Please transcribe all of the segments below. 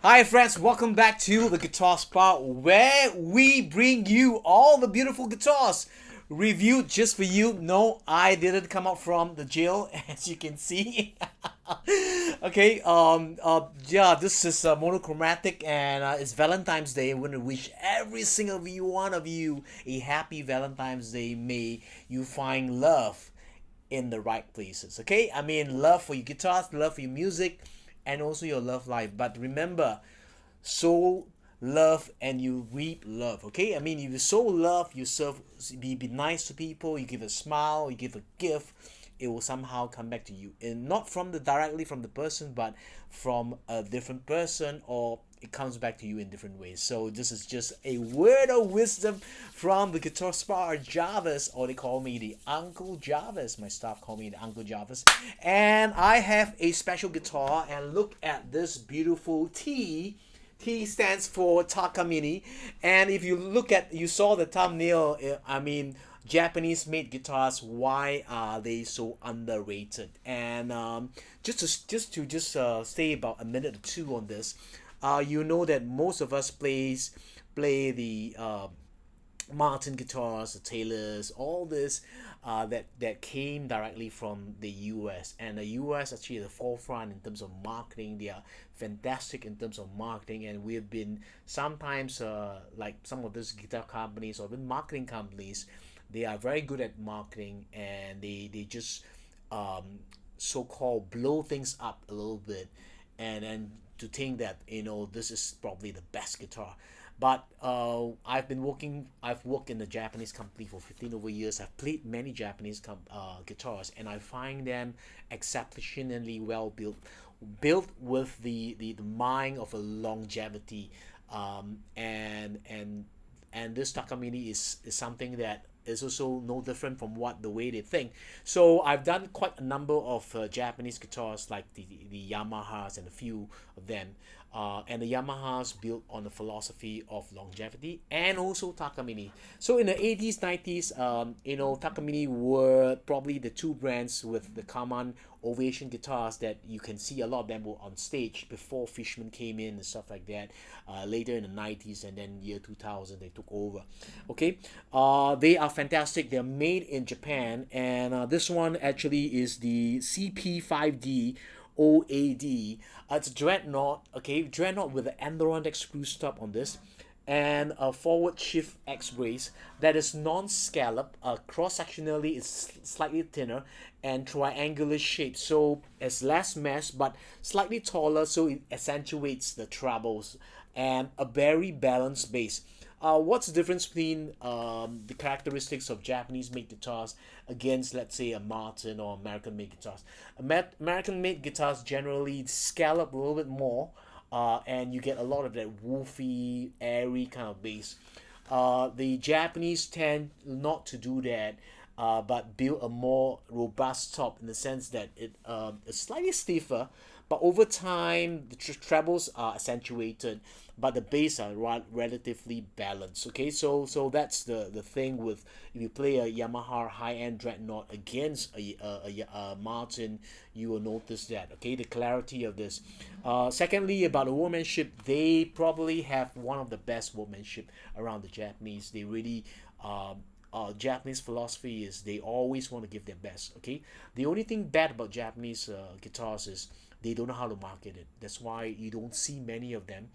Hi friends, welcome back to the Guitar Spot where we bring you all the beautiful guitars reviewed just for you. No, I didn't come out from the jail as you can see. Okay, yeah, this is monochromatic and it's Valentine's Day. I want to wish every single one of you a happy Valentine's Day. May you find love in the right places. Okay, I mean love for your guitars, love for your music, and also your love life. But remember, sow love and you reap love. Okay, I mean if you sow love, you serve, be nice to people, you give a smile, you give a gift, it will somehow come back to you, and not from the directly from the person, but from a different person, or it comes back to you in different ways. So this is just a word of wisdom from the guitar star Jarvis, or they call me the Uncle Jarvis. My staff call me the Uncle Jarvis. And I have a special guitar, and look at this beautiful T. T stands for Takamine. And if you look at, you saw the thumbnail, I mean, Japanese made guitars, why are they so underrated? And just to stay about a minute or two on this, you know that most of us play the Martin guitars, the Taylors, all this that came directly from the US. And the US actually at the forefront in terms of marketing. They are fantastic in terms of marketing, and we have been sometimes like some of these guitar companies or even marketing companies, they are very good at marketing, and they just so-called blow things up a little bit, and then to think that this is probably the best guitar. But I've worked in a Japanese company for 15 over years. I've played many Japanese guitars, and I find them exceptionally well built with the mind of a longevity. And this Takamine is something that is also no different from what the way they think. So I've done quite a number of Japanese guitars, like the Yamahas and a few of them. And the Yamahas built on the philosophy of longevity, and also Takamine. So in the 80s, 90s, Takamine were probably the two brands with the common ovation guitars that you can see a lot of them were on stage before Fishman came in and stuff like that. Later in the 90s and then year 2000 they took over. Okay, they are fantastic. They're made in Japan, and this one actually is the CP5D-OAD. It's Dreadnought. Okay, Dreadnought with the Adirondack spruce top on this, and a forward shift X brace that is non-scallop. Cross-sectionally it's slightly thinner and triangular shape, so it's less mesh but slightly taller, so it accentuates the trebles, and a very balanced bass. What's the difference between the characteristics of Japanese made guitars against, let's say, a Martin or American made guitars? American made guitars generally scallop a little bit more, and you get a lot of that woofy, airy kind of bass. The Japanese tend not to do that, but build a more robust top in the sense that it is slightly stiffer, but over time the trebles are accentuated, but the bass are relatively balanced. Okay, so that's the thing with, if you play a Yamaha high-end Dreadnought against a Martin, you will notice that. Okay, the clarity of this. Secondly, about the workmanship, they probably have one of the best workmanship around the Japanese. They really Japanese philosophy is they always want to give their best. Okay, the only thing bad about Japanese guitars is they don't know how to market it. That's why you don't see many of them,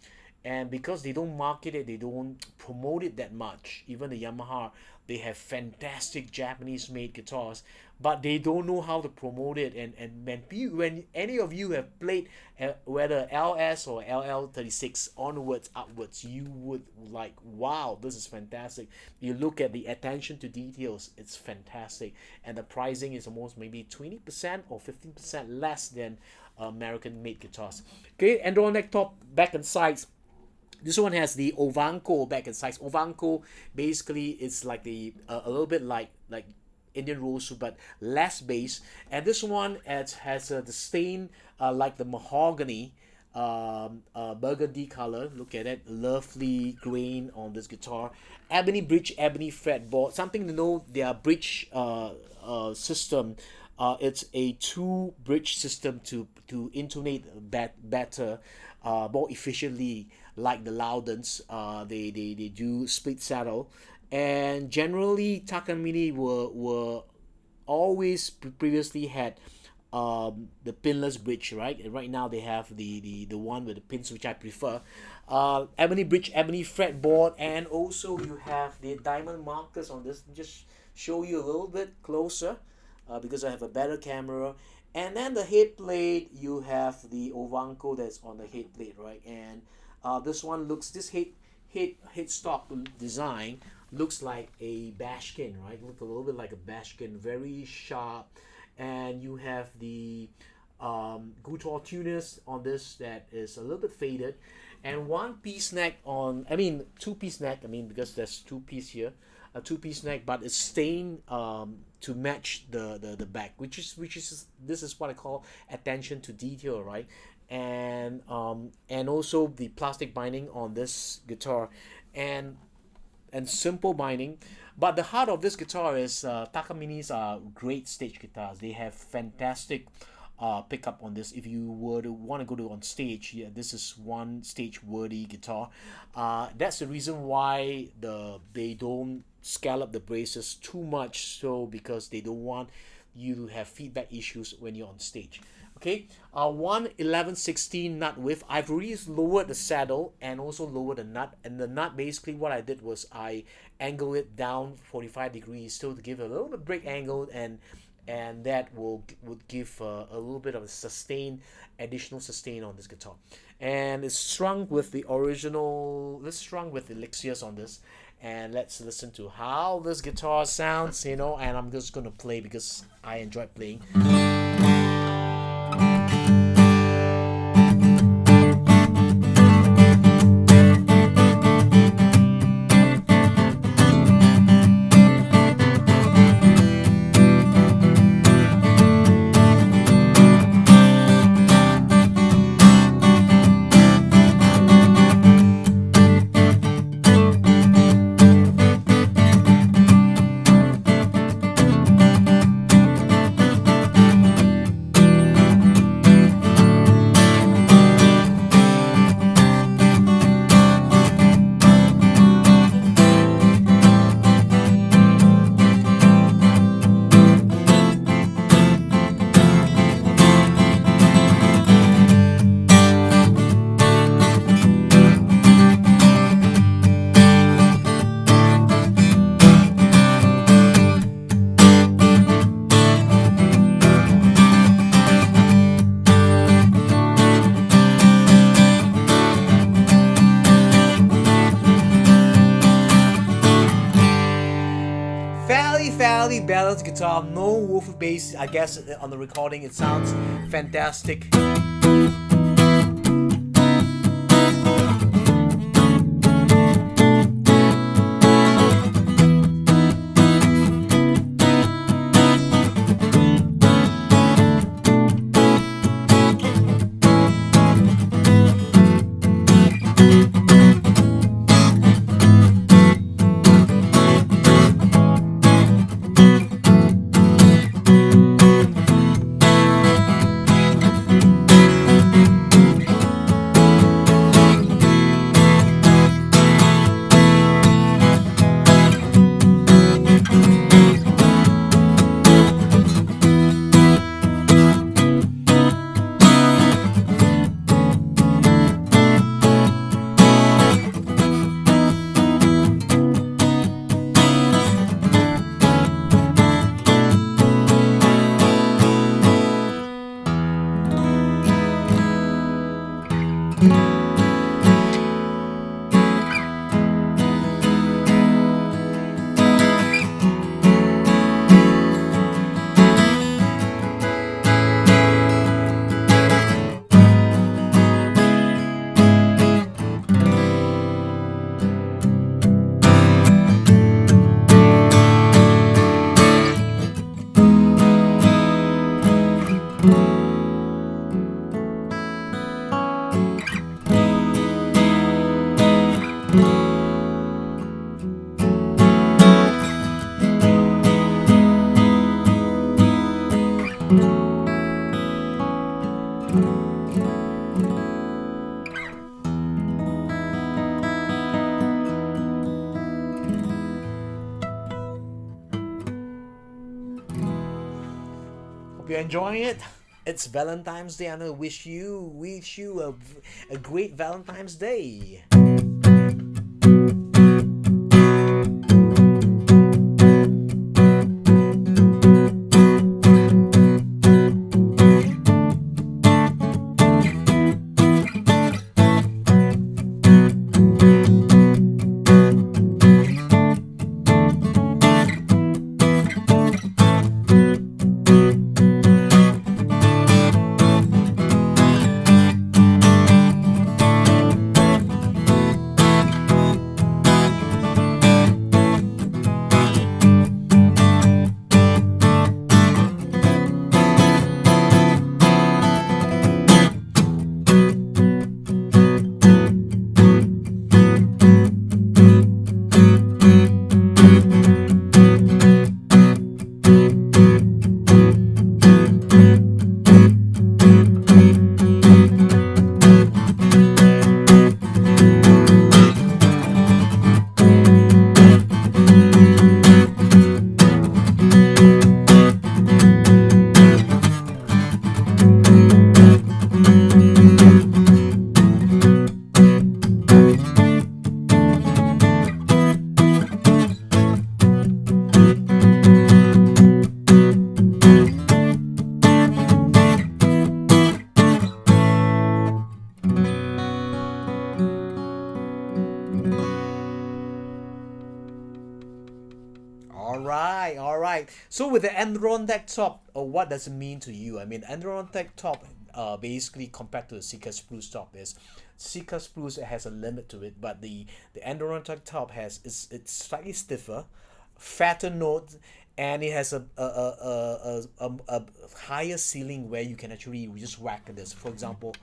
and because they don't market it, they don't promote it that much. Even the Yamaha, they have fantastic Japanese made guitars, but they don't know how to promote it. And when any of you have played whether LS or LL36 onwards upwards, you would like, wow, this is fantastic. You look at the attention to details, it's fantastic, and the pricing is almost maybe 20% or 15% less than American made guitars. Okay, Adirondack top, back and sides. This one has the ovangkol back and sides. Ovangkol basically is like the a little bit like Indian rosewood, but less bass. And this one has the stain like the mahogany, burgundy color. Look at it, lovely grain on this guitar. Ebony bridge, ebony fretboard. Something to know, their bridge system. It's a two bridge system to intonate better. more efficiently, like the Loudons. They do split saddle, and generally Takamine were always previously had the pinless bridge, right? And right now they have the one with the pins, which I prefer. Ebony bridge, ebony fretboard, and also you have the diamond markers on this. Just show you a little bit closer, because I have a better camera. And then the head plate, you have the ovangkol that's on the head plate, right? And this one looks, this headstock design looks like a bashkin, right? Look a little bit like a bashkin, very sharp. And you have the guitar tuners on this that is a little bit faded, and one piece neck on, I mean two-piece neck, I mean, because there's two-piece here, a two-piece neck, but it's stained to match the back, which is this is what I call attention to detail, right? And also the plastic binding on this guitar, and simple binding. But the heart of this guitar is Takamine's are great stage guitars. They have fantastic pickup on this. If you were to want to go to on stage, yeah, this is one stage worthy guitar. That's the reason why they don't scallop the braces too much, so because they don't want you to have feedback issues when you're on stage. Okay, 1 11/16 nut width. I've already lowered the saddle and also lowered the nut. And the nut, basically what I did was I angled it down 45 degrees, so to give a little bit break angle, and that would give a little bit of a additional sustain on this guitar. And it's strung with the original. Let's strung with the elixirs on this, and let's listen to how this guitar sounds. And I'm just gonna play because I enjoy playing. Fairly balanced guitar, no woofer bass. I guess on the recording it sounds fantastic. you're enjoying it. It's Valentine's Day, and I wish you a great Valentine's Day. All right. So with the Adirondack top, what does it mean to you? I mean, Adirondack top, basically compared to the Sitka spruce top, is Sitka spruce has a limit to it, but the Adirondack top it's slightly stiffer, fatter notes, and it has a higher ceiling where you can actually just whack this. For example.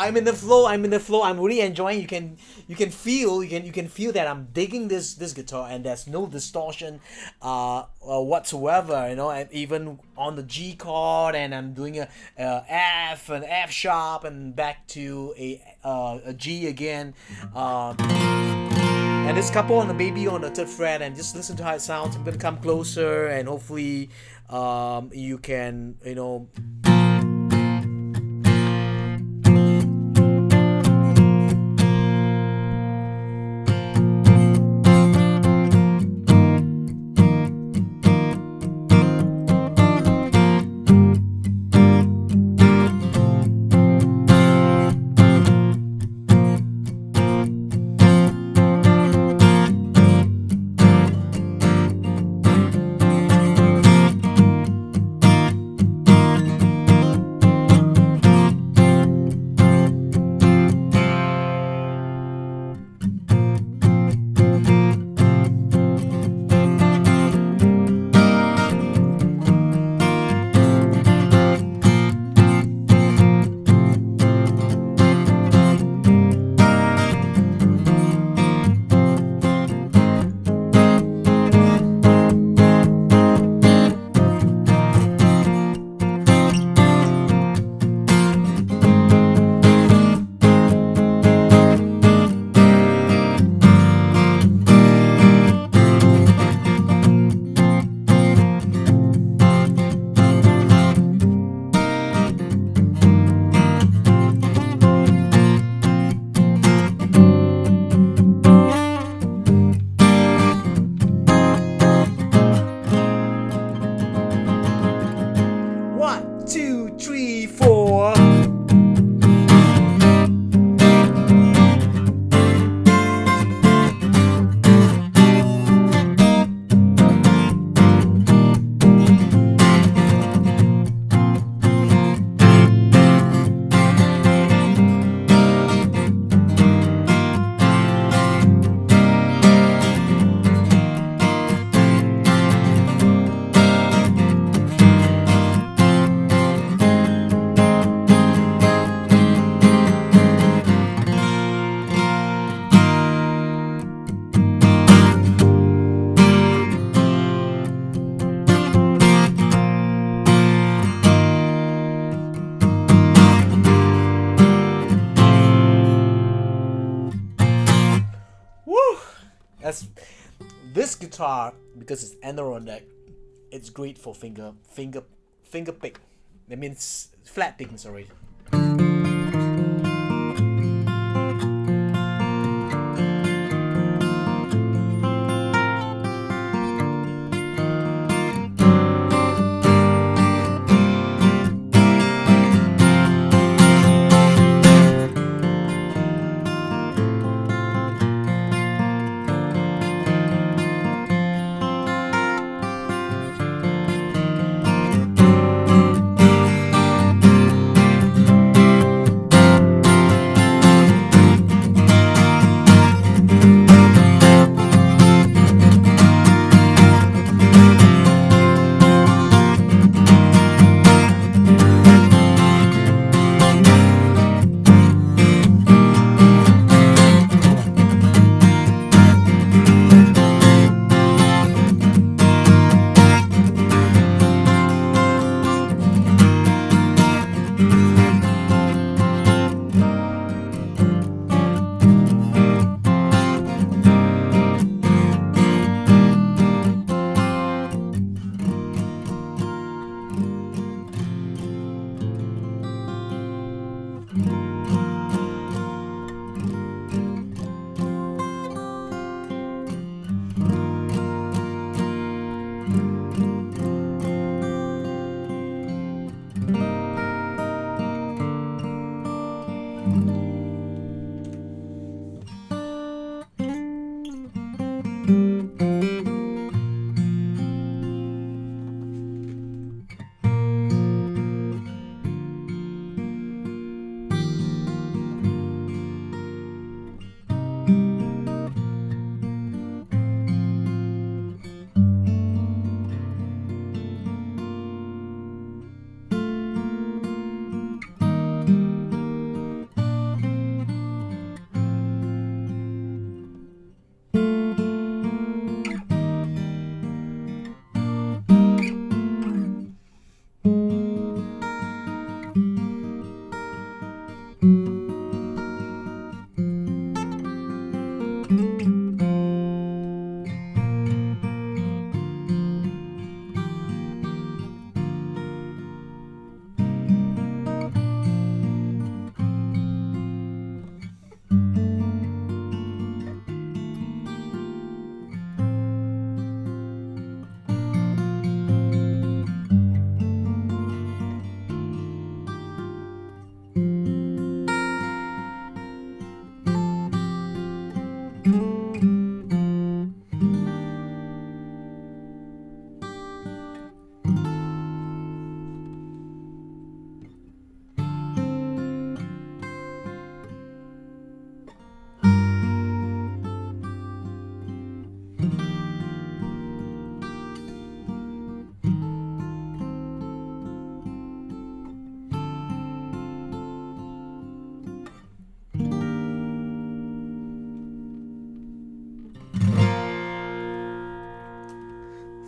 I'm in the flow. I'm really enjoying. You can feel that I'm digging this guitar, and there's no distortion whatsoever, you know. And even on the G chord, and I'm doing a F, an F sharp, and back to a G again, and this couple on the baby on the 3rd fret, and just listen to how it sounds. I'm gonna come closer, and hopefully you can, you know. As this guitar, because it's Adirondack, it's great for finger pick. That means flat picking, sorry.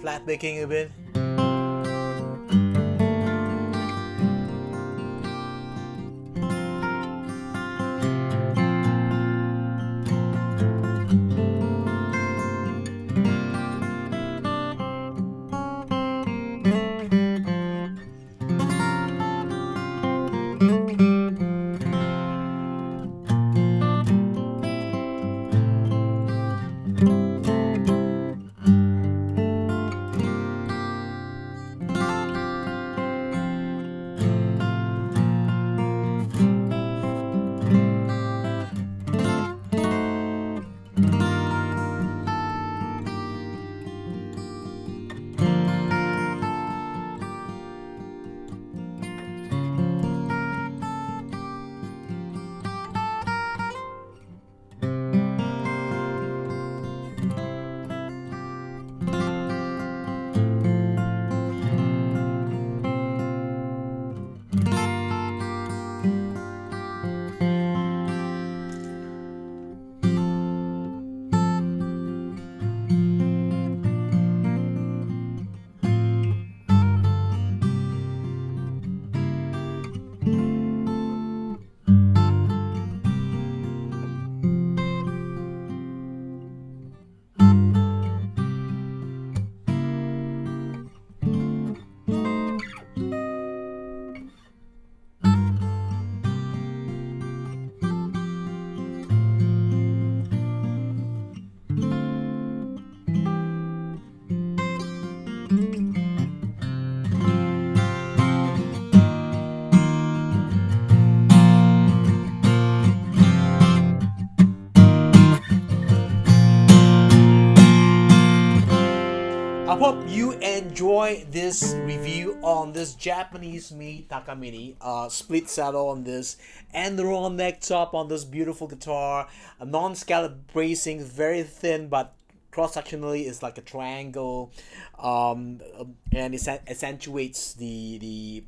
Flat picking a bit. Hope you enjoy this review on this Japanese-made Takamine split saddle on this Adirondack top on this beautiful guitar, a non-scallop bracing, very thin but cross-sectionally it's like a triangle, and it accentuates the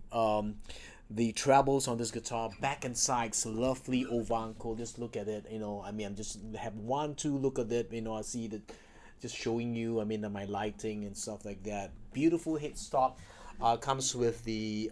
trebles on this guitar. Back and sides lovely ovangkol. Just look at it, I mean, I'm just have two look at it, I see that. Just showing you, I mean, my lighting and stuff like that. Beautiful headstock. Comes with the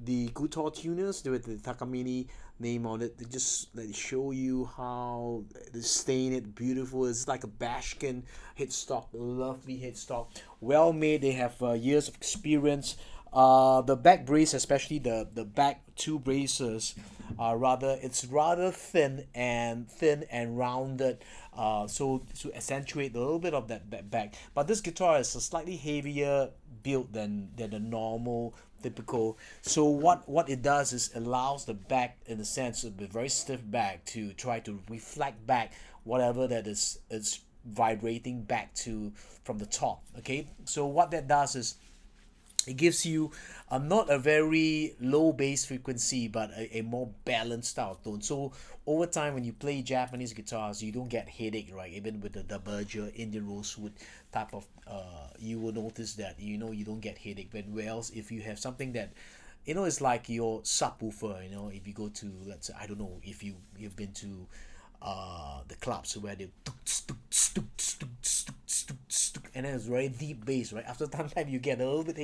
guitar tuners with the Takamine name on it. They just show you how they stain it beautiful. It's like a bashkin headstock, lovely headstock, well made. They have years of experience. The back brace, especially the back two braces, are rather thin and rounded, so to accentuate a little bit of that back. But this guitar is a slightly heavier build than the normal typical. So what it does is allows the back, in a sense, of a very stiff back to try to reflect back whatever that is vibrating back to from the top. Okay, so what that does is it gives you not a very low bass frequency, but a more balanced style tone. So over time, when you play Japanese guitars, you don't get headache, right? Even with the Berger Indian rosewood type of, you will notice that you don't get headache. But whereas if you have something that, it's like your subwoofer. If you go to, let's say, I don't know if you've been to the clubs where they and then it's very deep bass, right? After some time you get a little bit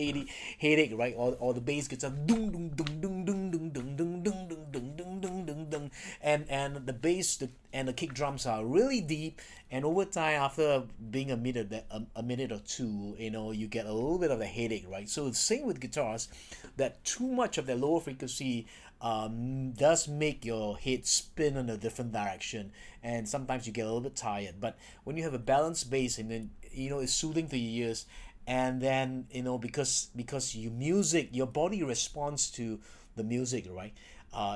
headache, right? Or the bass gets a dung dung dung dung dung dung dung dung dung dung dung dung dung dung dung, and the bass and the kick drums are really deep, and over time, after being a minute or two, you get a little bit of a headache, right? So it's same with guitars, that too much of the lower frequency does make your head spin in a different direction, and sometimes you get a little bit tired. But when you have a balanced bass, and then it's soothing to your ears, and then because your body responds to the music, right?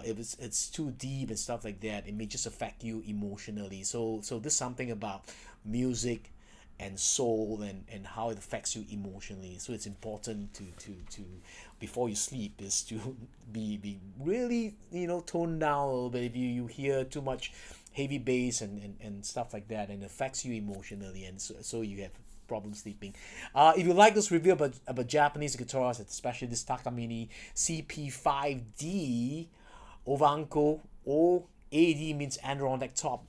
If it's too deep and stuff like that, it may just affect you emotionally. So there's something about music and soul and how it affects you emotionally. So it's important to before you sleep is to be really toned down a little bit. If you hear too much heavy bass and stuff like that, and it affects you emotionally, and so you have problem sleeping. If you like this review about Japanese guitars, especially this Takamine CP5D ovangkol, OAD means Adirondack top,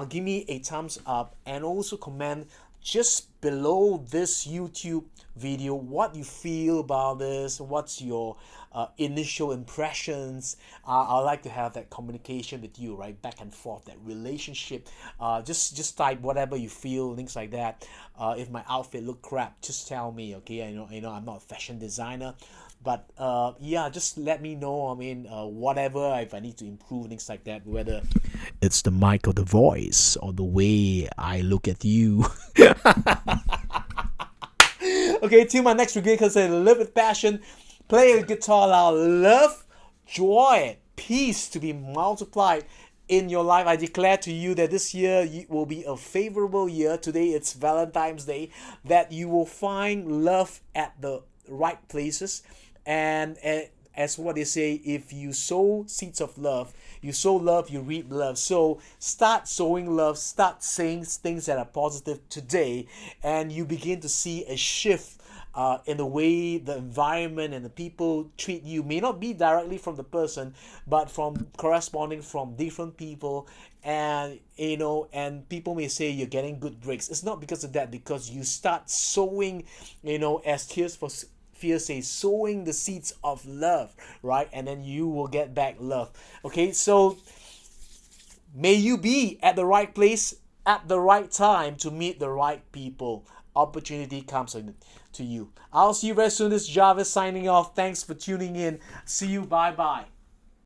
give me a thumbs up, and also comment just below this YouTube video what you feel about this. What's your initial impressions? I like to have that communication with you, right? Back and forth, that relationship. Just type whatever you feel, things like that. If my outfit look crap, just tell me, okay? I know I'm not a fashion designer, but yeah, just let me know. I mean, whatever, if I need to improve, things like that, whether it's the mic or the voice or the way I look at you. Okay, till my next review, because I live with passion, play a guitar loud, love, joy, peace to be multiplied in your life. I declare to you that this year will be a favorable year. Today it's Valentine's Day, that you will find love at the right places, and as what they say, if you sow seeds of love, you sow love, you reap love. So start sowing love, start saying things that are positive today, and you begin to see a shift in the way the environment and the people treat you. May not be directly from the person, but from corresponding from different people. And and people may say you're getting good breaks. It's not because of that, because you start sowing, as Tears for Fears says, sowing the seeds of love, right? And then you will get back love. Okay, so may you be at the right place at the right time to meet the right people. Opportunity comes to you. I'll see you very soon. This is Jarvis signing off. Thanks for tuning in. See you. Bye bye.